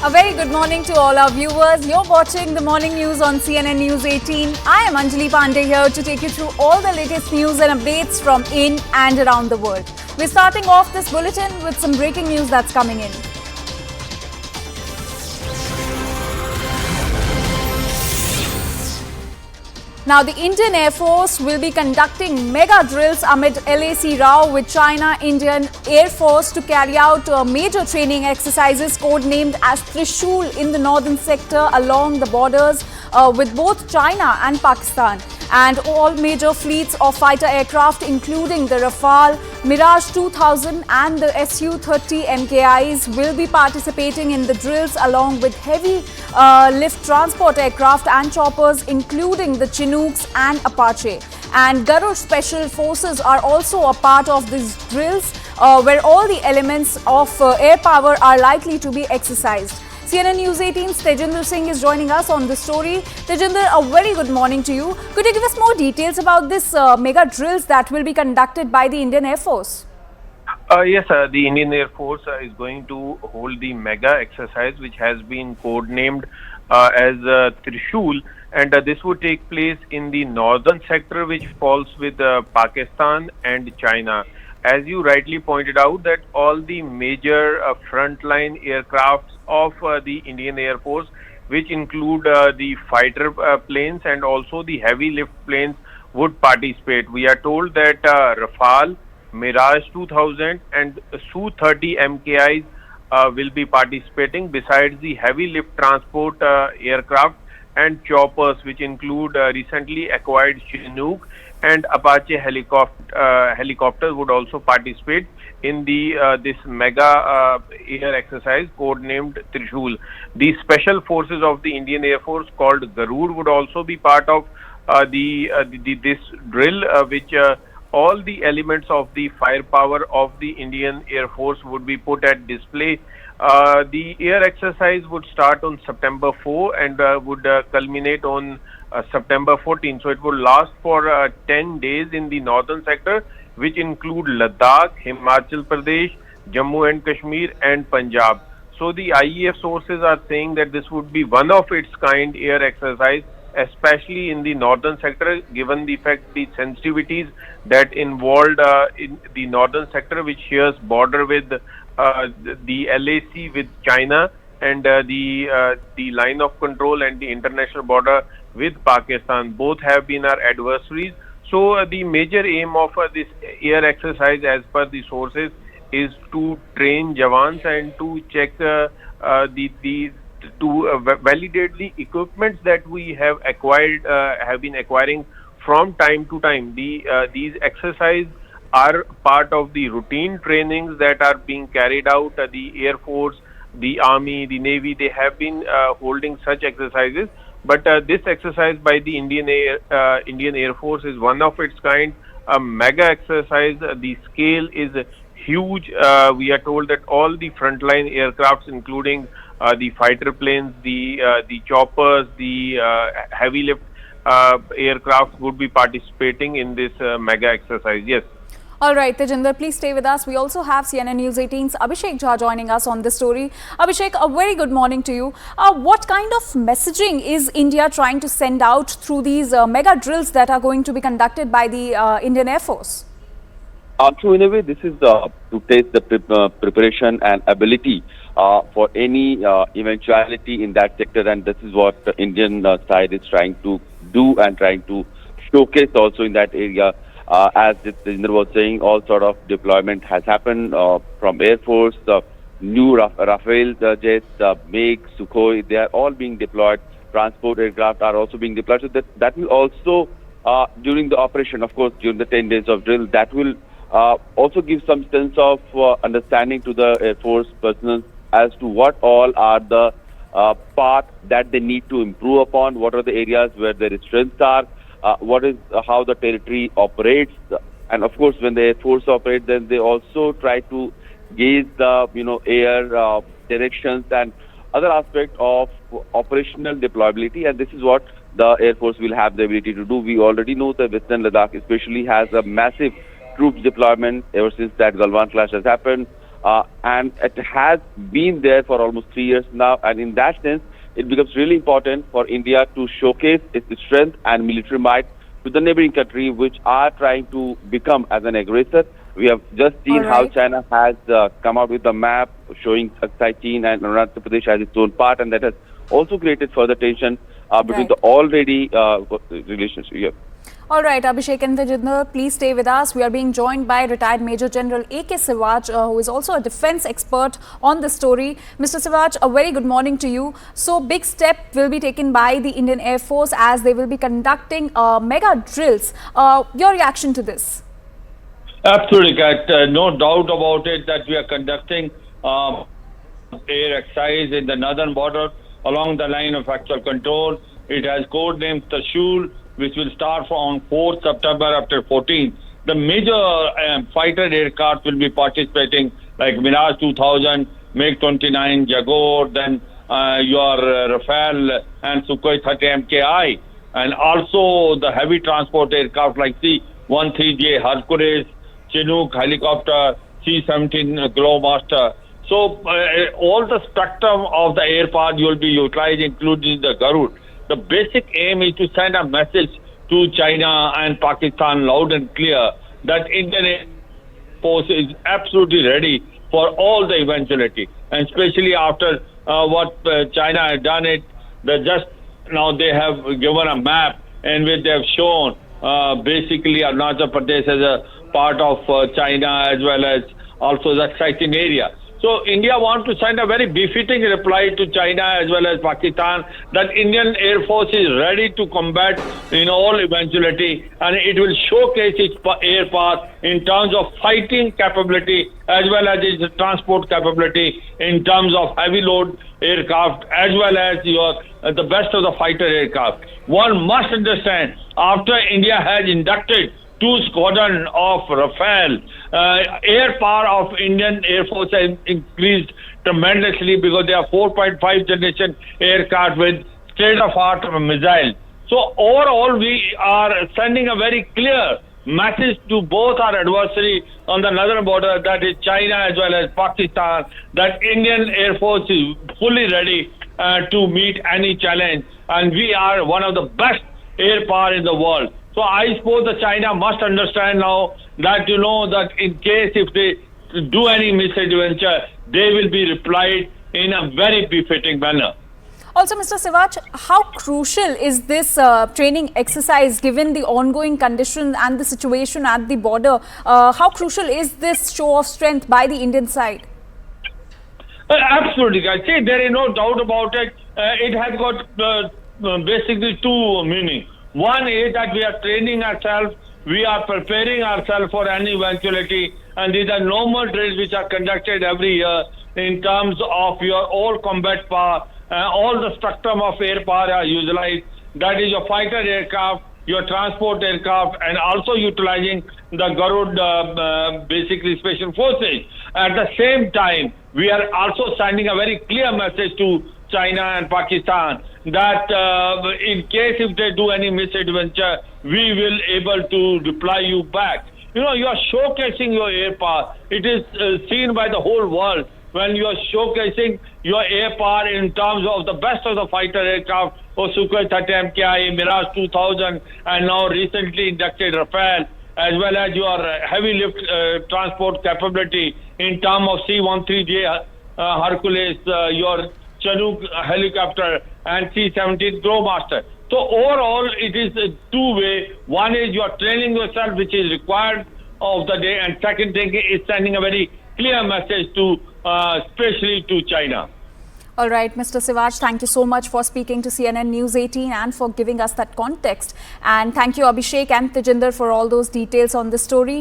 A very good morning to all our viewers. You're watching the morning news on CNN News 18. I am Anjali Pandey here to take you through all the latest news and updates from in and around the world. We're starting off this bulletin with some breaking news that's coming in. Now, the Indian Air Force will be conducting mega drills amid LAC row with China Indian Air Force to carry out major training exercises codenamed as Trishul in the northern sector along the borders with both China and Pakistan. And all major fleets of fighter aircraft, including the Rafale, Mirage 2000 and the Su-30 MKIs, will be participating in the drills along with heavy lift transport aircraft and choppers, including the Chinooks and Apache. And Garud Special Forces are also a part of these drills, where all the elements of air power are likely to be exercised. CNN News 18's Tejinder Singh is joining us on this story. Tejinder, a very good morning to you. Could you give us more details about this mega drills that will be conducted by the Indian Air Force? Yes, the Indian Air Force is going to hold the mega exercise, which has been codenamed as Trishul, and this would take place in the northern sector, which falls with Pakistan and China. As you rightly pointed out, that all the major frontline aircrafts of the Indian Air Force, which include the fighter planes and also the heavy lift planes, would participate. We are told that Rafale, Mirage 2000 and Su-30 MKIs will be participating, besides the heavy lift transport aircraft and choppers, which include recently acquired Chinook and Apache helicopters would also participate in the this mega air exercise codenamed Trishul. The special forces of the Indian Air Force called Garud would also be part of this drill, which all the elements of the firepower of the Indian Air Force would be put at display. The air exercise would start on September 4 and would culminate on September 14. So it would last for 10 days in the northern sector, which include Ladakh, Himachal Pradesh, Jammu and Kashmir and Punjab. So the IEF sources are saying that this would be one of its kind air exercise, especially in the northern sector, given the fact the sensitivities that involved in the northern sector, which shares border with the LAC with China and the line of control and the international border with Pakistan. Both have been our adversaries. So the major aim of this air exercise, as per the sources, is to train Jawans and to check validate the equipments that we have acquired, have been acquiring from time to time. These exercises are part of the routine trainings that are being carried out. The Air Force, the Army, the Navy, they have been holding such exercises. But this exercise by the Indian Air Force is one of its kind, a mega exercise. The scale is huge. We are told that all the frontline aircrafts, including the fighter planes, the choppers, the heavy lift aircraft, would be participating in this mega exercise. Yes. All right, Tejinder, please stay with us. We also have CNN News 18's Abhishek Jha joining us on this story. Abhishek, a very good morning to you. What kind of messaging is India trying to send out through these mega drills that are going to be conducted by the Indian Air Force? So in a way, this is to test the preparation and ability for any eventuality in that sector, and this is what the Indian side is trying to do and trying to showcase also in that area. As Jinder was saying, all sort of deployment has happened from Air Force, new Rafale jets, MiG, Sukhoi, they are all being deployed. Transport aircraft are also being deployed. So that will also, during the operation, of course, during the 10 days of drill, that will also give some sense of understanding to the Air Force personnel as to what all are the parts that they need to improve upon, what are the areas where their strengths are, what is how the territory operates, and of course when the Air Force operates, then they also try to gauge the air directions and other aspect of operational deployability, and this is what the Air Force will have the ability to do. We already know that Western Ladakh especially has a massive troops deployment ever since that Galwan clash has happened. and it has been there for almost 3 years now. And in that sense, it becomes really important for India to showcase its strength and military might to the neighboring country, which are trying to become as an aggressor. We have just seen how China has come out with a map showing Chin and Arunachal Pradesh as its own part, and that has also created further tension between the already relations here. All right, Abhishek and Tejinder, please stay with us. We are being joined by retired Major General A.K. Siwaj, who is also a defense expert on the story. Mr. Siwaj, a very good morning to you. So, big step will be taken by the Indian Air Force as they will be conducting mega drills. Your reaction to this? Absolutely, Kat. No doubt about it that we are conducting air exercise in the northern border along the line of actual control. It has code name Trishul, which will start from 4th September after 14th. The major fighter aircraft will be participating like Mirage 2000, MiG-29, Jaguar, then your Rafale and Sukhoi 30 MKI, and also the heavy transport aircraft like C-13J Hercules, Chinook helicopter, C-17 Glowmaster. So all the spectrum of the air power you will be utilizing, including the Garud. The basic aim is to send a message to China and Pakistan loud and clear that Indian Air Force is absolutely ready for all the eventuality, and especially after what China had done it. Just now they have given a map in which they have shown basically Arunachal Pradesh as a part of China as well as also the exciting area. So India wants to send a very befitting reply to China as well as Pakistan that Indian Air Force is ready to combat in all eventuality, and it will showcase its air power in terms of fighting capability as well as its transport capability in terms of heavy load aircraft as well as the best of the fighter aircraft. One must understand, after India has inducted 2 squadron of Rafale, air power of Indian Air Force has increased tremendously because they are 4.5 generation aircraft with state-of-art missile. So overall, we are sending a very clear message to both our adversary on the northern border, that is China as well as Pakistan, that Indian Air Force is fully ready to meet any challenge, and we are one of the best air power in the world. So I suppose the China must understand now that that in case if they do any misadventure, they will be replied in a very befitting manner. Also, Mr. Siwaj, how crucial is this training exercise given the ongoing conditions and the situation at the border? How crucial is this show of strength by the Indian side? Absolutely, guys. See, there is no doubt about it. It has got basically 2 meanings. One is that we are training ourselves, we are preparing ourselves for any eventuality, and these are normal drills which are conducted every year in terms of your all combat power, all the spectrum of air power are utilized. That is your fighter aircraft, your transport aircraft, and also utilizing the Garud, basically special forces. At the same time, we are also sending a very clear message to China and Pakistan that in case if they do any misadventure, we will able to reply you back. You are showcasing your air power. It is seen by the whole world when you are showcasing your air power in terms of the best of the fighter aircraft, or Sukhoi 30 MKI, Mirage 2000, and now recently inducted Rafale, as well as your heavy lift transport capability in terms of C-13J Hercules, your Chinook helicopter, and C-17 Glowmaster. So overall, it is a 2-way. One is you are training yourself, which is required of the day, and second thing is sending a very clear message to, especially to China. All right, Mr. Siwaj, thank you so much for speaking to CNN News 18 and for giving us that context. And thank you, Abhishek and Tejinder, for all those details on the story.